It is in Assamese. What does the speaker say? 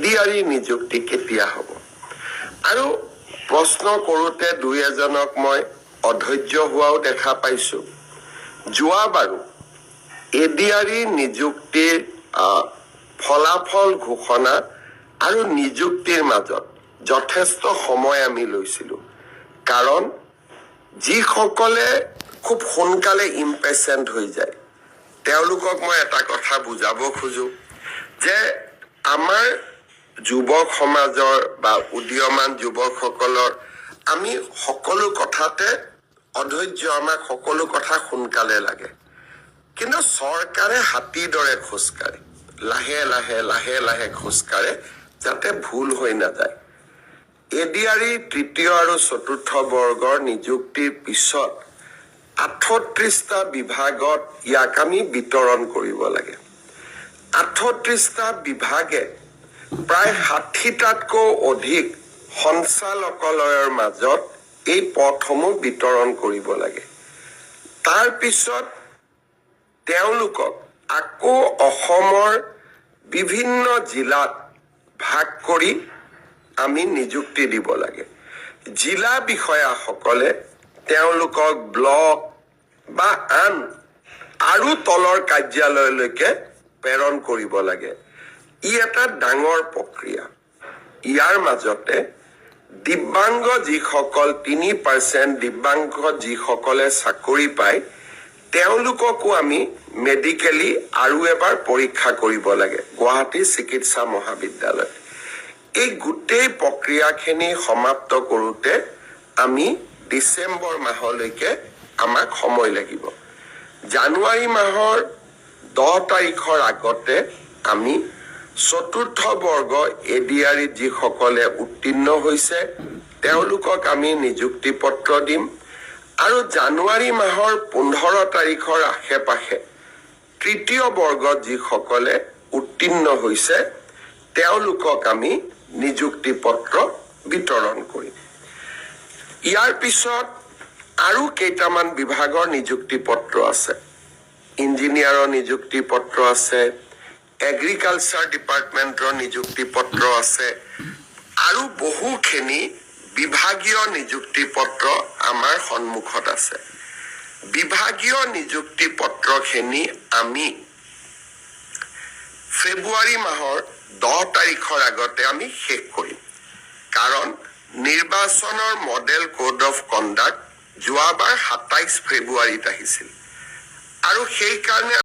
এডিআৰই নিযুক্তি কেতিয়া হ'ব আৰু প্ৰশ্ন কৰোঁতে দুই এজনক মই অধৈৰ্য হোৱাও দেখা পাইছো যোৱাবাৰো এডিআৰই নিযুক্তিৰ ফলাফল ঘোষণা আৰু নিযুক্তিৰ মাজত যথেষ্ট সময় আমি লৈছিলো কাৰণ যিসকলে খুব সোনকালে ইম্পেচেণ্ট হৈ যায় তেওঁলোকক মই এটা কথা বুজাব খোজো যে আমাৰ যুৱক সমাজৰ বা উদীয়মান যুৱকসকলৰ আমি সকলো কথাতে অধৈৰ্য আমাক সকলো কথা সোনকালে লাগে কিন্তু চৰকাৰে হাতীৰ দৰে খোজকাঢ়ে লাহে লাহে লাহে লাহে খোজকাঢ়ে যাতে ভুল হৈ নাযায় এডিআৰই তৃতীয় আৰু চতুৰ্থ বৰ্গৰ নিযুক্তিৰ পিছত 38টা বিভাগত ইয়াক আমি বিতৰণ কৰিব লাগে 38টা বিভাগে প্ৰায় 60টাতকৈ অধিক সঞ্চালকালয়ৰ মাজত এই পদসমূহ বিতৰণ কৰিব লাগে তাৰ পিছত তেওঁলোকক আকৌ অসমৰ বিভিন্ন জিলাত ভাগ কৰি আমি নিযুক্তি দিব লাগে জিলা বিষয়াসকলে তেওঁলোকক ব্লক বা আন আৰু তলৰ কাৰ্যালয়লৈকে প্ৰেৰণ কৰিব লাগে ই এটা ডাঙৰ প্ৰক্ৰিয়া ইয়াৰ মাজতে দিব্যাংগ যিসকল 3% দিব্যাংগ যিসকলে চাকৰি পায় তেওঁলোককো আমি মেডিকেলি আৰু এবাৰ পৰীক্ষা কৰিব লাগে গুৱাহাটী চিকিৎসা মহাবিদ্যালয় এই গোটেই প্ৰক্ৰিয়াখিনি সমাপ্ত কৰোঁতে আমি ডিসেম্বৰ মাহলৈকে আমাক সময় লাগিব জানুৱাৰী মাহৰ 10 তাৰিখৰ আগতে আমি চতুৰ্থ বৰ্গ এডিআৰই যিসকলে উত্তীৰ্ণ হৈছে তেওঁলোকক আমি নিযুক্তি পত্ৰ দিম আৰু জানুৱাৰী মাহৰ 15 তাৰিখৰ আশে-পাশে তৃতীয় বৰ্গত যিসকলে উত্তীৰ্ণ হৈছে তেওঁলোকক আমি নিযুক্তি পত্ৰ বিতৰণ কৰিম ইয়াৰ পিছত আৰু কেইটামান বিভাগৰ নিযুক্তি পত্ৰ আছে ইঞ্জিনিয়াৰৰ নিযুক্তি পত্ৰ আছে এগ্ৰিকালচাৰ ডিপাৰ্টমেন্টৰ নিযুক্তি পত্ৰ আছে আৰু বহুখিনি বিভাগীয় নিযুক্তি পত্ৰ আমাৰ সন্মুখত আছে বিভাগীয় নিযুক্তি পত্ৰখিনি আমি ফেব্ৰুৱাৰী মাহৰ 10 তাৰিখৰ আগতে আমি শেষ কৰিম কাৰণ নিৰ্বাচনৰ মডেল কোড অফ কণ্ডাক্ট যোৱাবাৰ 27 ফেব্ৰুৱাৰীত আহিছিল আৰু সেই কাৰণে